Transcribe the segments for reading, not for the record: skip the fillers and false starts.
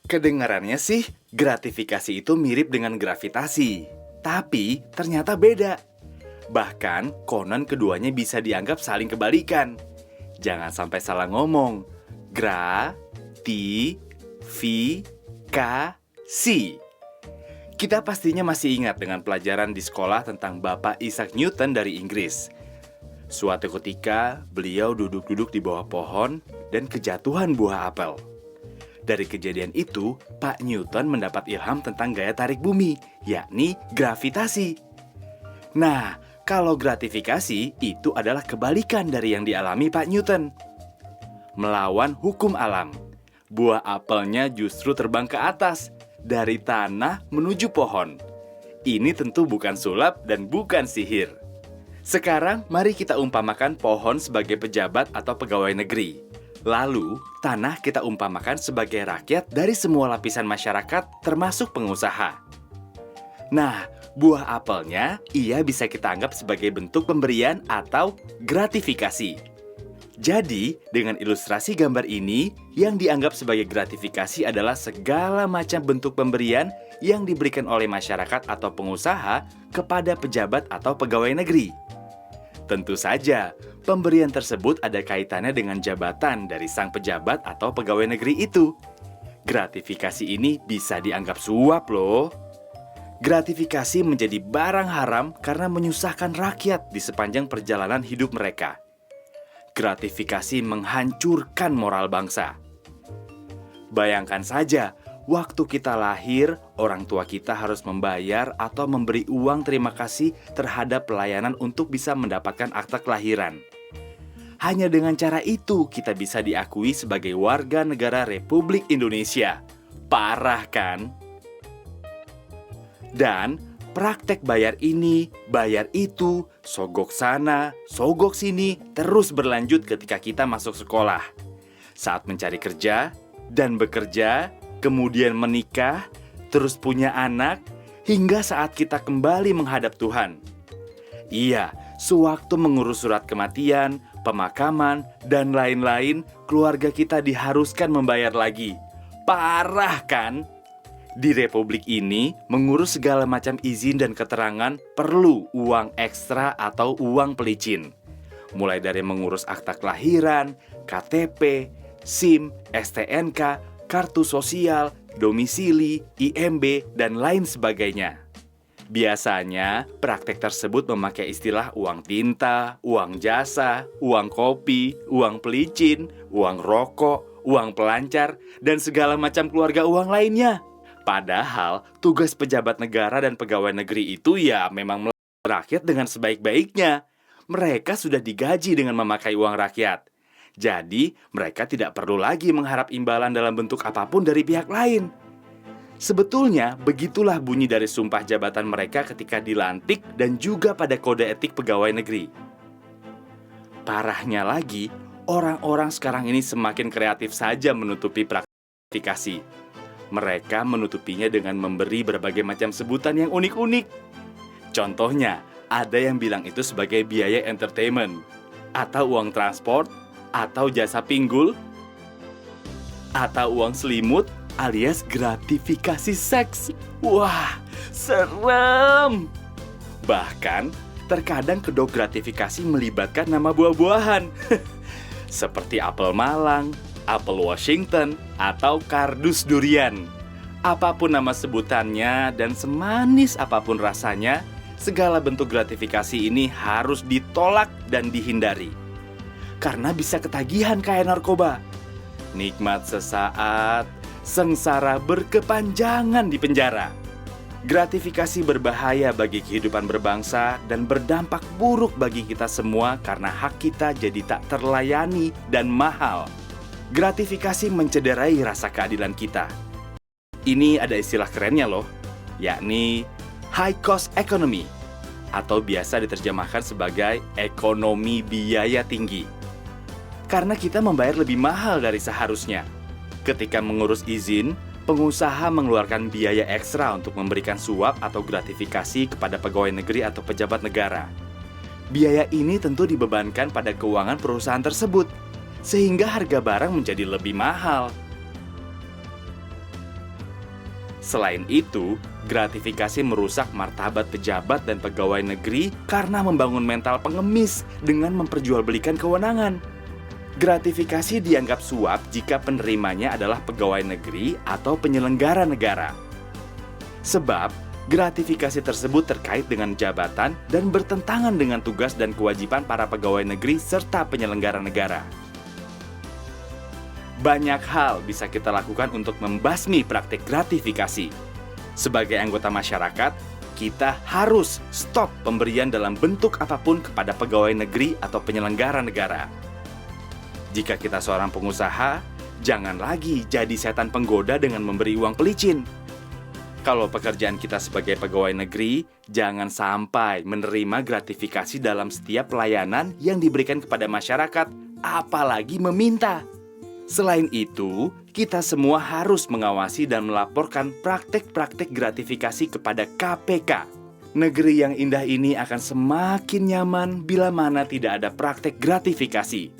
Kedengarannya sih, gratifikasi itu mirip dengan gravitasi. Tapi ternyata beda. Bahkan, konon keduanya bisa dianggap saling kebalikan. Jangan sampai salah ngomong. Gratifikasi. Kita pastinya masih ingat dengan pelajaran di sekolah tentang Bapak Isaac Newton dari Inggris. Suatu ketika, beliau duduk-duduk di bawah pohon dan kejatuhan buah apel. Dari kejadian itu, Pak Newton mendapat ilham tentang gaya tarik bumi, yakni gravitasi. Nah, kalau gratifikasi itu adalah kebalikan dari yang dialami Pak Newton. Melawan hukum alam. Buah apelnya justru terbang ke atas, dari tanah menuju pohon. Ini tentu bukan sulap dan bukan sihir. Sekarang, mari kita umpamakan pohon sebagai pejabat atau pegawai negeri. Lalu, tanah kita umpamakan sebagai rakyat dari semua lapisan masyarakat, termasuk pengusaha. Nah, buah apelnya ia bisa kita anggap sebagai bentuk pemberian atau gratifikasi. Jadi, dengan ilustrasi gambar ini, yang dianggap sebagai gratifikasi adalah segala macam bentuk pemberian yang diberikan oleh masyarakat atau pengusaha kepada pejabat atau pegawai negeri. Tentu saja, pemberian tersebut ada kaitannya dengan jabatan dari sang pejabat atau pegawai negeri itu. Gratifikasi ini bisa dianggap suap loh. Gratifikasi menjadi barang haram karena menyusahkan rakyat di sepanjang perjalanan hidup mereka. Gratifikasi menghancurkan moral bangsa. Bayangkan saja, waktu kita lahir, orang tua kita harus membayar atau memberi uang terima kasih terhadap pelayanan untuk bisa mendapatkan akta kelahiran. Hanya dengan cara itu kita bisa diakui sebagai warga negara Republik Indonesia. Parah kan? Dan praktek bayar ini, bayar itu, sogok sana, sogok sini terus berlanjut ketika kita masuk sekolah. Saat mencari kerja dan bekerja, kemudian menikah, terus punya anak, hingga saat kita kembali menghadap Tuhan. Iya, sewaktu mengurus surat kematian, pemakaman, dan lain-lain, keluarga kita diharuskan membayar lagi. Parah kan? Di Republik ini, mengurus segala macam izin dan keterangan perlu uang ekstra atau uang pelicin. Mulai dari mengurus akta kelahiran, KTP, SIM, STNK, kartu sosial, domisili, IMB, dan lain sebagainya. Biasanya, praktek tersebut memakai istilah uang tinta, uang jasa, uang kopi, uang pelicin, uang rokok, uang pelancar, dan segala macam keluarga uang lainnya. Padahal, tugas pejabat negara dan pegawai negeri itu ya memang melayani rakyat dengan sebaik-baiknya. Mereka sudah digaji dengan memakai uang rakyat. Jadi, mereka tidak perlu lagi mengharap imbalan dalam bentuk apapun dari pihak lain. Sebetulnya, begitulah bunyi dari sumpah jabatan mereka ketika dilantik dan juga pada kode etik pegawai negeri. Parahnya lagi, orang-orang sekarang ini semakin kreatif saja menutupi praktikasi. Mereka menutupinya dengan memberi berbagai macam sebutan yang unik-unik. Contohnya, ada yang bilang itu sebagai biaya entertainment, atau uang transport, atau jasa pinggul, atau uang selimut, alias gratifikasi seks. Wah, serem! Bahkan, terkadang kedok gratifikasi melibatkan nama buah-buahan. Seperti apel Malang, apel Washington, atau kardus durian. Apapun nama sebutannya dan semanis apapun rasanya, segala bentuk gratifikasi ini harus ditolak dan dihindari. Karena bisa ketagihan kayak narkoba. Nikmat sesaat, sengsara berkepanjangan di penjara. Gratifikasi berbahaya bagi kehidupan berbangsa dan berdampak buruk bagi kita semua karena hak kita jadi tak terlayani dan mahal. Gratifikasi mencederai rasa keadilan kita. Ini ada istilah kerennya loh, yakni high cost economy, atau biasa diterjemahkan sebagai ekonomi biaya tinggi. Karena kita membayar lebih mahal dari seharusnya. Ketika mengurus izin, pengusaha mengeluarkan biaya ekstra untuk memberikan suap atau gratifikasi kepada pegawai negeri atau pejabat negara. Biaya ini tentu dibebankan pada keuangan perusahaan tersebut, sehingga harga barang menjadi lebih mahal. Selain itu, gratifikasi merusak martabat pejabat dan pegawai negeri karena membangun mental pengemis dengan memperjualbelikan kewenangan. Gratifikasi dianggap suap jika penerimanya adalah pegawai negeri atau penyelenggara negara. Sebab, gratifikasi tersebut terkait dengan jabatan dan bertentangan dengan tugas dan kewajiban para pegawai negeri serta penyelenggara negara. Banyak hal bisa kita lakukan untuk membasmi praktik gratifikasi. Sebagai anggota masyarakat, kita harus stop pemberian dalam bentuk apapun kepada pegawai negeri atau penyelenggara negara. Jika kita seorang pengusaha, jangan lagi jadi setan penggoda dengan memberi uang pelicin. Kalau pekerjaan kita sebagai pegawai negeri, jangan sampai menerima gratifikasi dalam setiap pelayanan yang diberikan kepada masyarakat, apalagi meminta. Selain itu, kita semua harus mengawasi dan melaporkan praktek-praktek gratifikasi kepada KPK. Negeri yang indah ini akan semakin nyaman bila mana tidak ada praktek gratifikasi.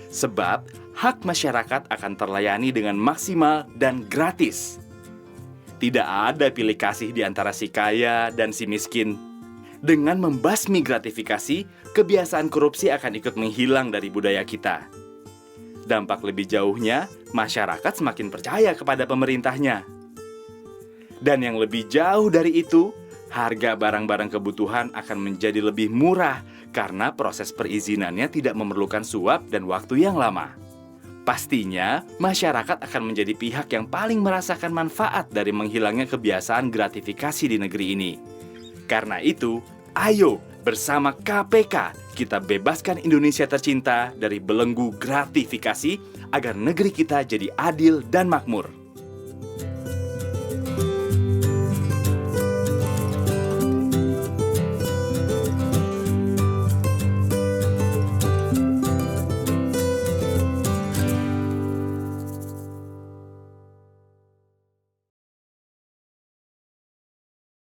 Sebab, hak masyarakat akan terlayani dengan maksimal dan gratis. Tidak ada pilih kasih di antara si kaya dan si miskin. Dengan membasmi gratifikasi, kebiasaan korupsi akan ikut menghilang dari budaya kita. Dampak lebih jauhnya, masyarakat semakin percaya kepada pemerintahnya. Dan yang lebih jauh dari itu, harga barang-barang kebutuhan akan menjadi lebih murah karena proses perizinannya tidak memerlukan suap dan waktu yang lama. Pastinya, masyarakat akan menjadi pihak yang paling merasakan manfaat dari menghilangnya kebiasaan gratifikasi di negeri ini. Karena itu, ayo bersama KPK kita bebaskan Indonesia tercinta dari belenggu gratifikasi agar negeri kita jadi adil dan makmur.